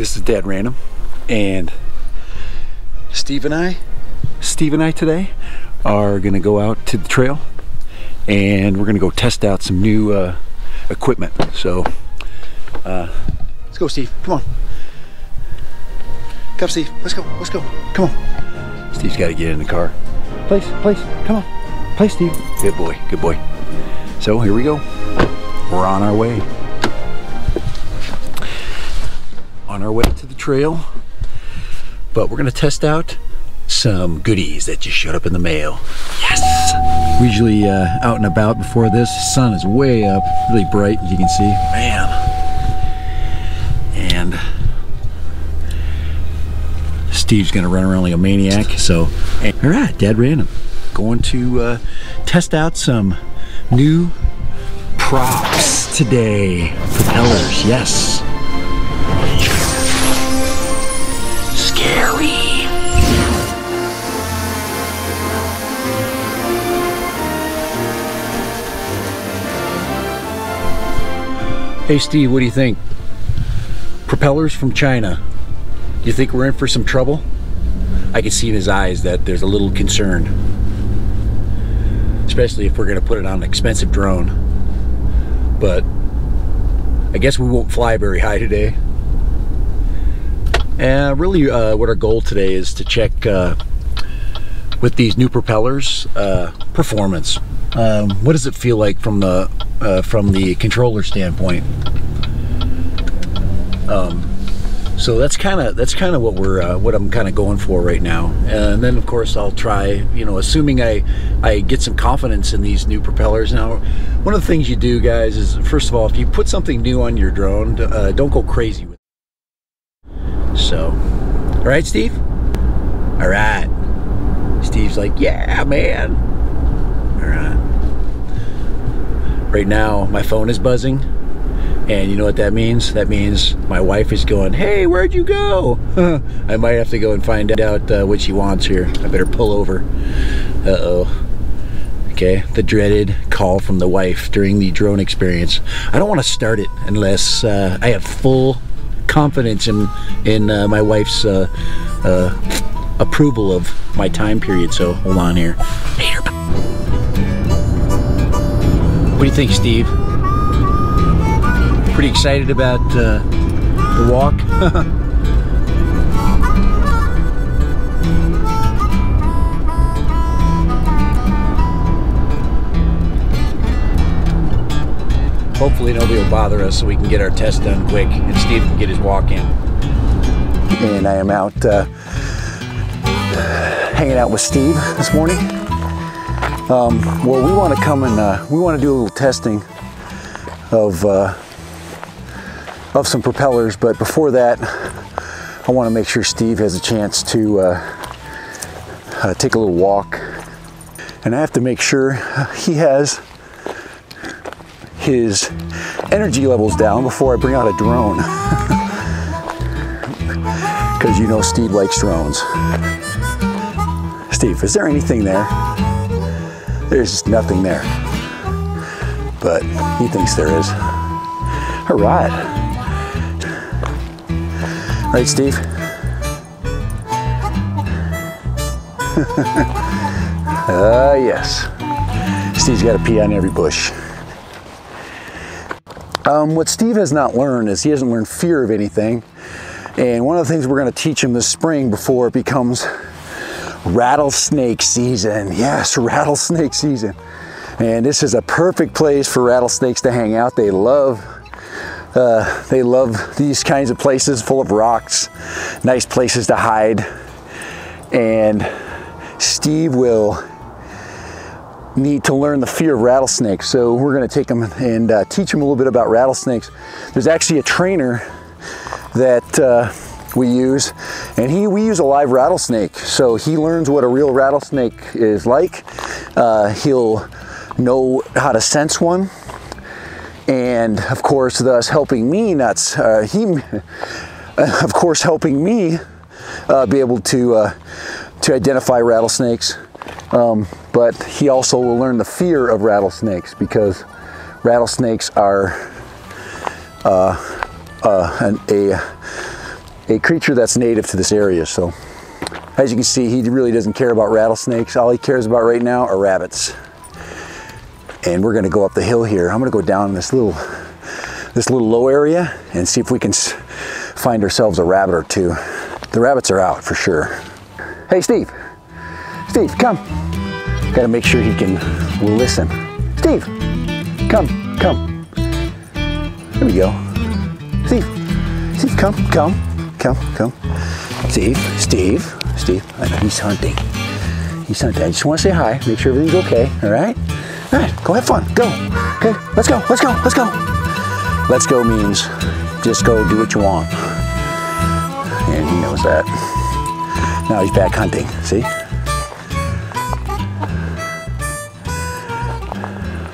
this is Dad Random, and Steve and I today are gonna go out to the trail, and we're gonna go test out some new equipment. So let's go, Steve. Come on. Come, Steve. Let's go. Let's go. Come on. Steve's got to get in the car. Place. Come on. Place, Steve. Good boy. Good boy. So here we go. We're on our way. On our way to the trail, but we're gonna test out some goodies that just showed up in the mail. Yes! We're usually out and about before this. The sun is way up, really bright, as you can see. Man. And Steve's gonna run around like a maniac. So, all right, Dad Random, going to test out some new props today. Propellers, yes. Hey Steve, what do you think? Propellers from China. Do you think we're in for some trouble? I can see in his eyes that there's a little concern. Especially if we're gonna put it on an expensive drone. But I guess we won't fly very high today. And really what our goal today is to check with these new propellers performance. What does it feel like from the controller standpoint? So that's kind of what I'm kind of going for right now. And then of course I'll try, you know, assuming I get some confidence in these new propellers. Now, one of the things you do, guys, is first of all, if you put something new on your drone, don't go crazy with it. So, all right, Steve. All right. Steve's like, yeah, man. All right. Right now, my phone is buzzing, and you know what that means? That means my wife is going, hey, where'd you go? I might have to go and find out what she wants here. I better pull over. Uh-oh. Okay, the dreaded call from the wife during the drone experience. I don't want to start it unless I have full confidence in my wife's approval of my time period. So hold on here. What do you think, Steve? Pretty excited about the walk? Hopefully nobody will bother us so we can get our test done quick and Steve can get his walk in. And I am out hanging out with Steve this morning. Well, we want to come and we want to do a little testing of some propellers, but before that, I want to make sure Steve has a chance to take a little walk, and I have to make sure he has his energy levels down before I bring out a drone, because you know Steve likes drones. Steve, is there anything there? There's just nothing there, but he thinks there is. All right. Right, Steve? Yes. Steve's got to pee on every bush. What Steve has not learned is he hasn't learned fear of anything. And one of the things we're going to teach him this spring before it becomes rattlesnake season. Yes, rattlesnake season. And this is a perfect place for rattlesnakes to hang out. They love these kinds of places full of rocks, nice places to hide. And Steve will need to learn the fear of rattlesnakes. So we're going to take him and teach him a little bit about rattlesnakes. There's actually a trainer that we use, and we use a live rattlesnake, so he learns what a real rattlesnake is like. He'll know how to sense one, and of course thus helping me helping me be able to identify rattlesnakes, but he also will learn the fear of rattlesnakes, because rattlesnakes are a creature that's native to this area. So as you can see, he really doesn't care about rattlesnakes. All he cares about right now are rabbits. And we're gonna go up the hill here. I'm gonna go down this little low area and see if we can find ourselves a rabbit or two. The rabbits are out for sure. Hey, Steve, come. Gotta make sure he can listen. Steve, come. There we go. Steve, come. Steve, I know he's hunting. I just wanna say hi, make sure everything's okay, all right? All right, go have fun, go. Okay, let's go. Let's go means just go do what you want. And he knows that. Now he's back hunting, see?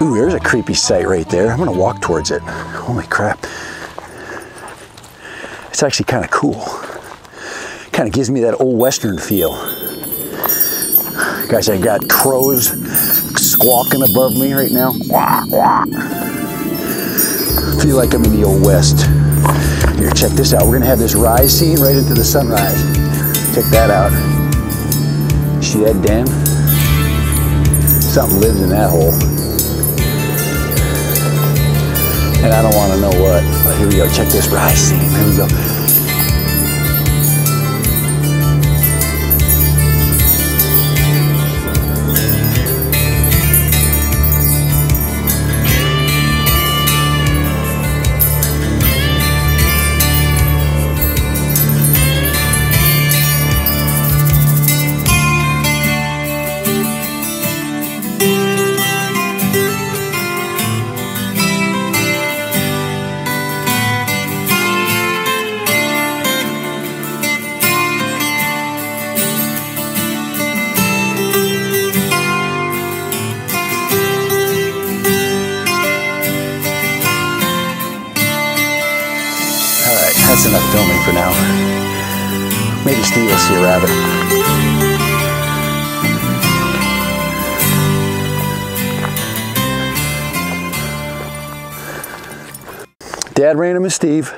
Ooh, there's a creepy sight right there. I'm gonna walk towards it. Holy crap. It's actually kind of cool. Kind of gives me that old Western feel. Guys, I got crows squawking above me right now. Feel like I'm in the old West. Here, check this out. We're gonna have this rise scene right into the sunrise. Check that out. See that den? Something lives in that hole. And I don't want to know what. But here we go. Check this rise scene. Here we go. That's enough filming for now. Maybe Steve will see a rabbit. Dad, Random, and Steve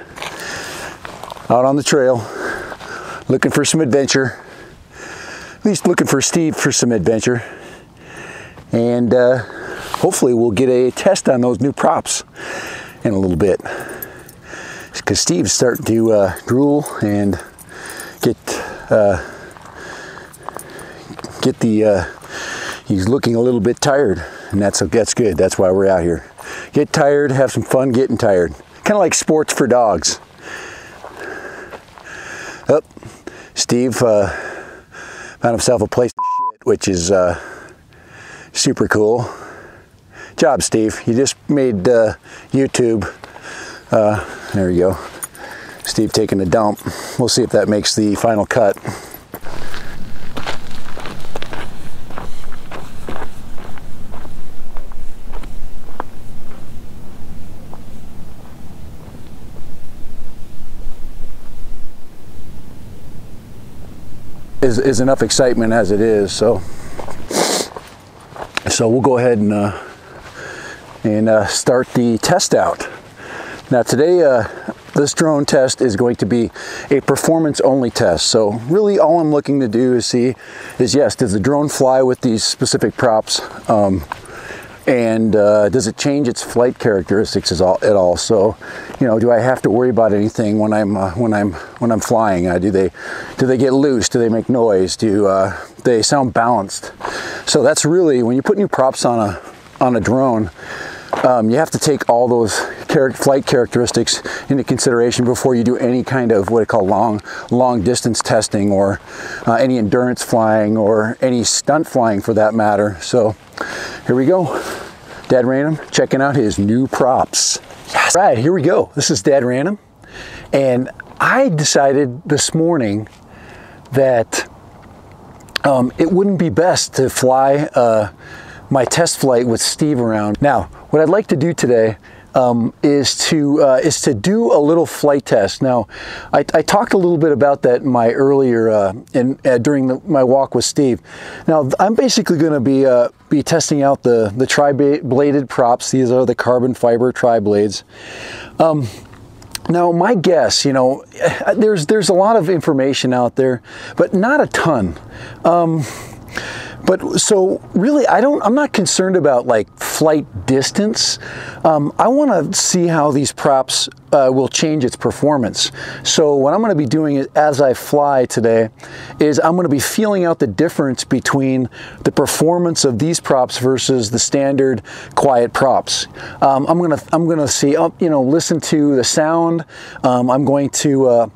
out on the trail looking for some adventure. At least looking for Steve for some adventure. And hopefully we'll get a test on those new props in a little bit. Because Steve's starting to drool and get he's looking a little bit tired, and that's good. That's why we're out here. Get tired, have some fun getting tired. Kind of like sports for dogs. Oh, Steve found himself a place to shit, which is super cool. Job, Steve. You just made YouTube. There you go. Steve taking a dump. We'll see if that makes the final cut. Is enough excitement as it is, so we'll go ahead and start the test out. Now today, this drone test is going to be a performance only test. So really all I'm looking to do is see is, yes, does the drone fly with these specific props? And does it change its flight characteristics at all? So, you know, do I have to worry about anything when I'm flying? Do they get loose? Do they make noise? Do they sound balanced? So that's really, when you put new props on a drone, you have to take all those flight characteristics into consideration before you do any kind of what I call long distance testing, or any endurance flying, or any stunt flying for that matter. So here we go. Dad Random checking out his new props. Yes. All right, here we go. This is Dad Random, and I decided this morning that it wouldn't be best to fly my test flight with Steve around. Now, what I'd like to do today is to do a little flight test. Now, I talked a little bit about that in my earlier during my walk with Steve. Now, I'm basically going to be testing out the tri-bladed props. These are the carbon fiber tri-blades. Now, my guess, you know, there's a lot of information out there, but not a ton. But so really, I'm not concerned about like flight distance. I want to see how these props will change its performance. So what I'm going to be doing as I fly today is I'm going to be feeling out the difference between the performance of these props versus the standard quiet props. I'm going to see, you know, listen to the sound. I'm going to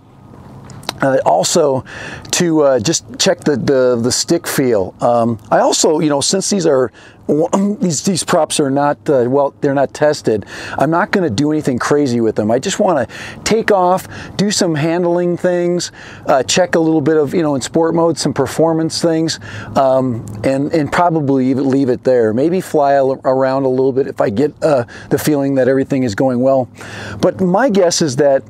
also to just check the stick feel. I also, you know, since these are these props are not well, they're not tested, I'm not going to do anything crazy with them. I just want to take off, do some handling things, check a little bit of, you know, in sport mode, some performance things, and probably leave it there. Maybe fly around a little bit if I get the feeling that everything is going well. But my guess is that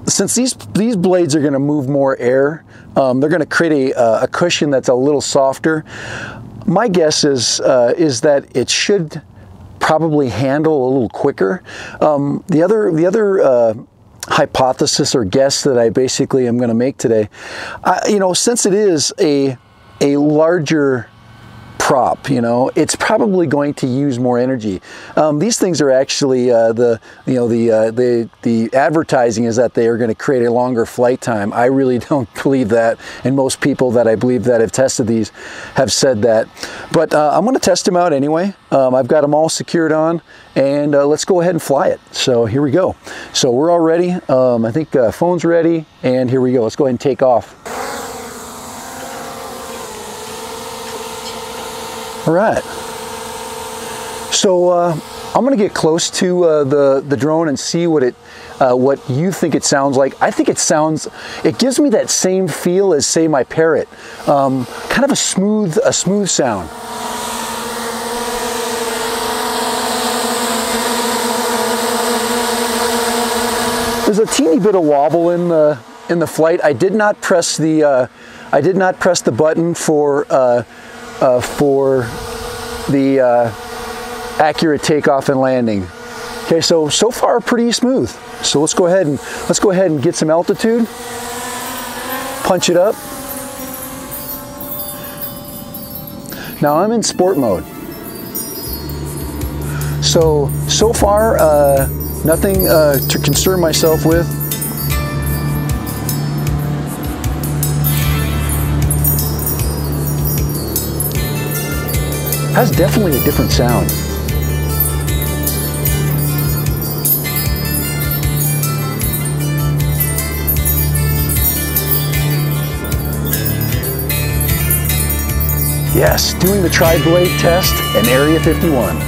since these blades are going to move more air, they're going to create a cushion that's a little softer. My guess is that it should probably handle a little quicker. The other hypothesis or guess that I basically am going to make today, you know, since it is a larger prop, you know, it's probably going to use more energy. These things are actually the advertising is that they are going to create a longer flight time. I really don't believe that, and most people that I believe that have tested these have said that. But I'm going to test them out anyway. I've got them all secured on, and let's go ahead and fly it. So here we go. So we're all ready. I think phone's ready, and here we go. Let's go ahead and take off. All right, so I'm going to get close to the drone and see what you think it sounds like. I think it gives me that same feel as, say, my Parrot, kind of a smooth sound. There's a teeny bit of wobble in the flight. I did not press the button for the accurate takeoff and landing. Okay, so far pretty smooth. So let's go ahead and get some altitude. Punch it up. Now I'm in sport mode. So far nothing to concern myself with. Has definitely a different sound. Yes, doing the tri-blade test in Area 51.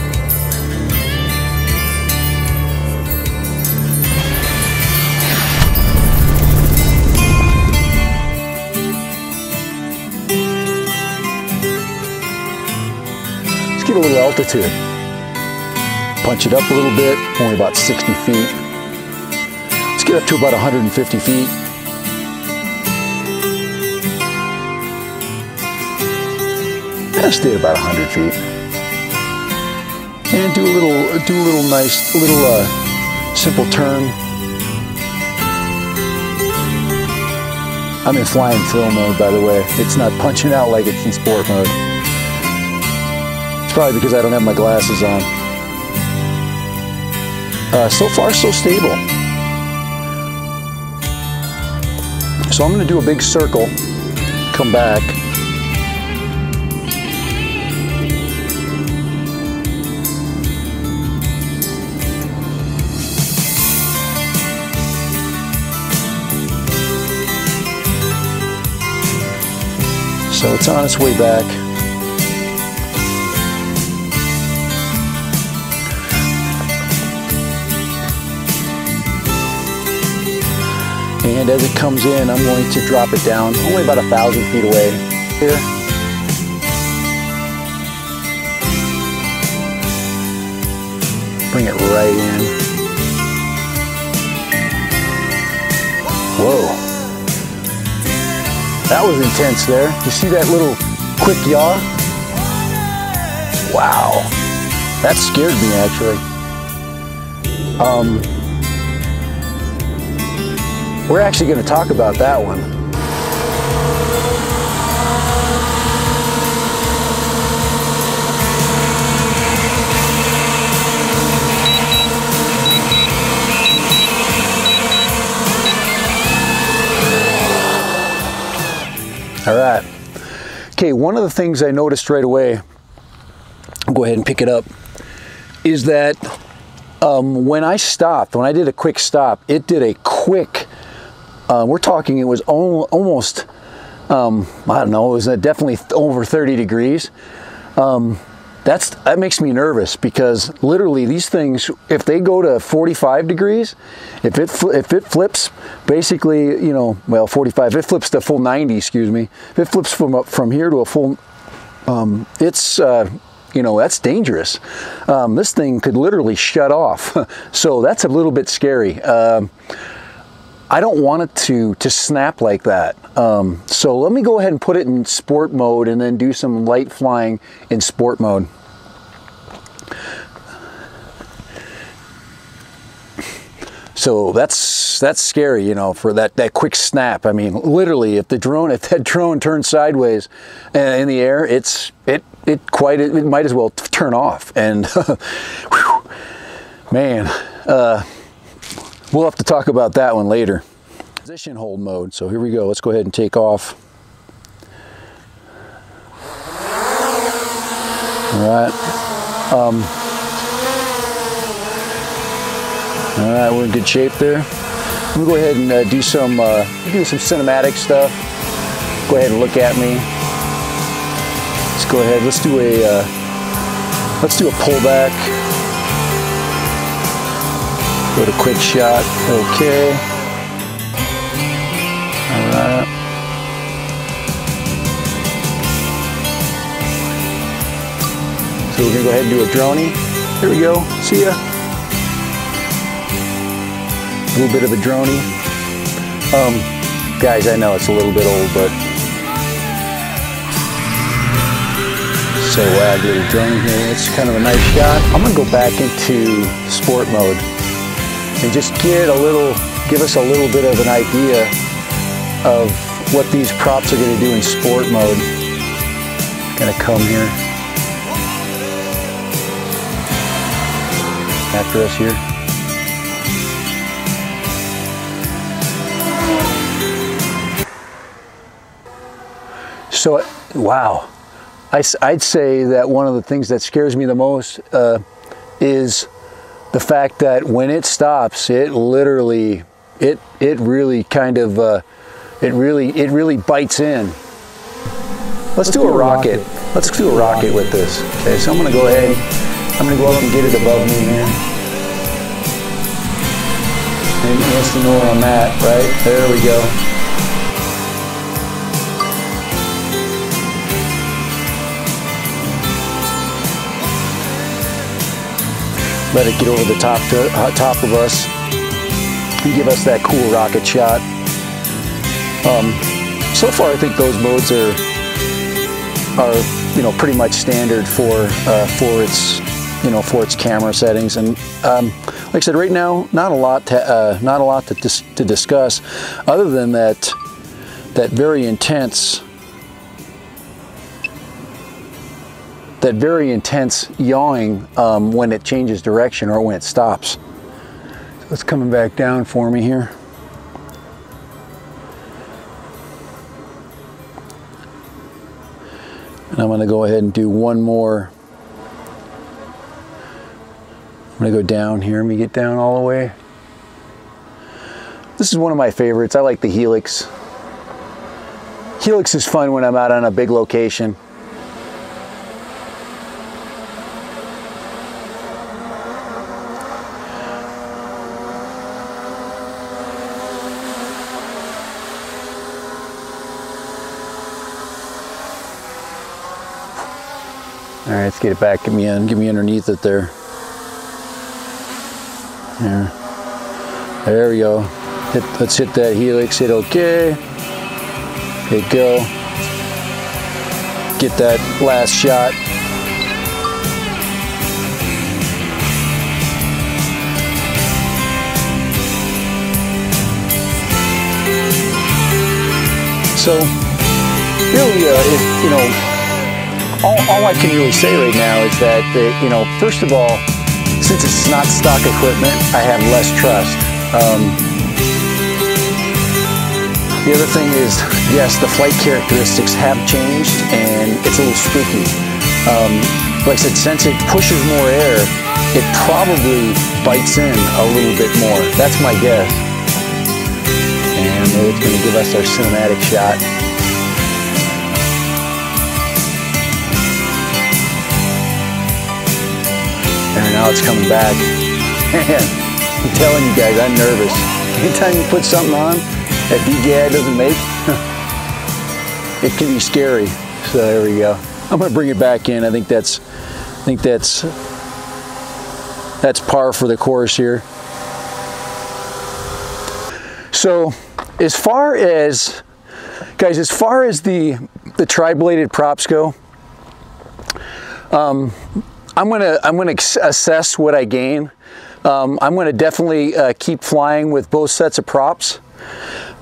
Get a little altitude. Punch it up a little bit, only about 60 feet. Let's get up to about 150 feet. And stay at about 100 feet. And do a little nice, simple turn. I'm in flying film mode, by the way. It's not punching out like it's in sport mode. It's probably because I don't have my glasses on. So far, so stable. So I'm going to do a big circle, come back. So it's on its way back. And as it comes in, I'm going to drop it down, only about 1,000 feet away here. Bring it right in. Whoa. That was intense there. You see that little quick yaw? Wow. That scared me, actually. we're actually going to talk about that one. All right. Okay, one of the things I noticed right away, I'll go ahead and pick it up, is that when I stopped, when I did a quick stop, it did a quick, we're talking, it was almost, I don't know, it was definitely over 30 degrees. That makes me nervous, because literally these things, if they go to 45 degrees, if it flips, basically, you know, well, 45, if it flips to full 90, excuse me, if it flips from here to a full, it's, you know, that's dangerous. This thing could literally shut off. So that's a little bit scary. I don't want it to snap like that. So let me go ahead and put it in sport mode and then do some light flying in sport mode. So that's scary, you know, for that quick snap. I mean, literally, if that drone turns sideways in the air, it might as well turn off. And whew, man, we'll have to talk about that one later. Position hold mode. So here we go. Let's go ahead and take off. All right. All right, we're in good shape there. I'm gonna go ahead and do some cinematic stuff. Go ahead and look at me. Let's go ahead. Let's do a pullback. Go to quick shot. Okay. All right. So we're gonna go ahead and do a droney. Here we go. See ya. A little bit of a droney. Guys, I know it's a little bit old, but so wag little droney here. It's kind of a nice shot. I'm gonna go back into sport mode and just give us a little bit of an idea of what these props are gonna do in sport mode. Gonna come here after us here. So, wow, I'd say that one of the things that scares me the most is the fact that when it stops, it literally, it really kind of, it really bites in. Let's do a rocket. Let's do a rocket with this. Okay, so I'm gonna go ahead, I'm gonna go up and get it above me here. And he wants to know where I'm at, right? There we go. Let it get over the top of us and give us that cool rocket shot. So far, I think those modes are you know, pretty much standard for its camera settings. And like I said, right now, not a lot to discuss, other than that very intense yawing when it changes direction or when it stops. So it's coming back down for me here. And I'm going to go ahead and do one more. I'm going to go down here. Let me get down all the way. This is one of my favorites. I like the Helix. Helix is fun when I'm out on a big location. All right, let's get it back. Get me underneath it there. There we go. Let's hit that Helix. Hit OK. There you go. Get that last shot. So really, all I can really say right now is that, first of all, since it's not stock equipment, I have less trust. The other thing is, yes, the flight characteristics have changed and it's a little spooky. Like I said, since it pushes more air, it probably bites in a little bit more. That's my guess. And it's going to give us our cinematic shot. And now it's coming back. Man, I'm telling you guys, I'm nervous. Anytime you put something on that DJI doesn't make, it can be scary. So there we go. I'm going to bring it back in. I think that's par for the course here. So as far as the tri-bladed props go, I'm gonna assess what I gain. I'm gonna definitely keep flying with both sets of props.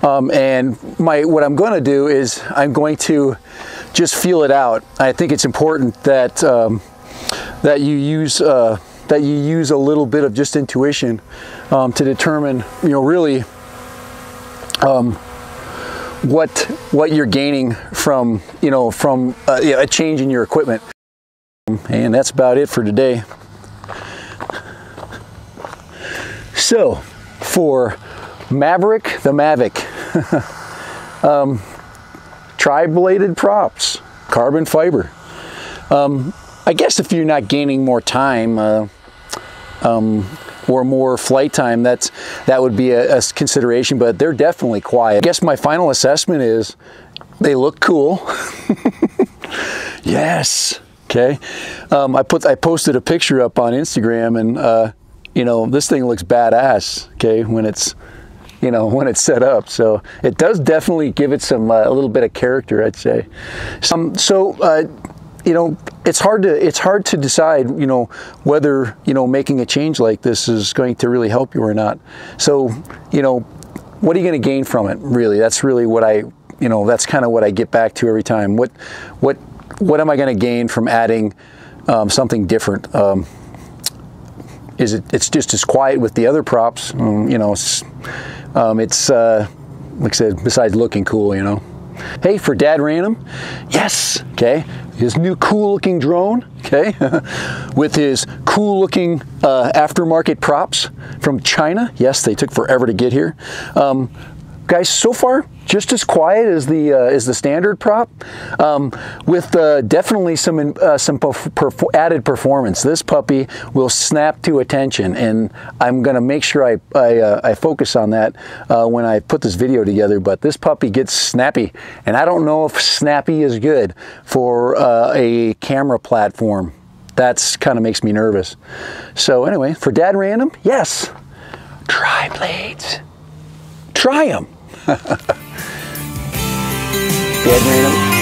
And what I'm going to do is I'm going to just feel it out. I think it's important that that you use a little bit of just intuition to determine, really what you're gaining from a change in your equipment. And that's about it for today. So for Mavic, the Mavic, tri-bladed props, carbon fiber. I guess if you're not gaining more time or more flight time, that would be a consideration, but they're definitely quiet. I guess my final assessment is they look cool. Yes. Okay. I posted a picture up on Instagram, and this thing looks badass. Okay, when it's set up. So it does definitely give it some a little bit of character, I'd say. It's hard to decide, whether, making a change like this is going to really help you or not. So, what are you going to gain from it? Really, that's really what that's kind of what I get back to every time. What am I going to gain from adding something different? It's just as quiet with the other props. It's like I said, besides looking cool, Hey, for Dad Random, yes, okay, his new cool looking drone, okay, with his cool looking aftermarket props from China. Yes, they took forever to get here. Guys, so far, just as quiet as the standard prop, with definitely some added performance. This puppy will snap to attention, and I'm going to make sure I focus on that when I put this video together. But this puppy gets snappy, and I don't know if snappy is good for a camera platform. That's kind of makes me nervous. So anyway, for Dad Random, yes, try blades, try them. Dad Random.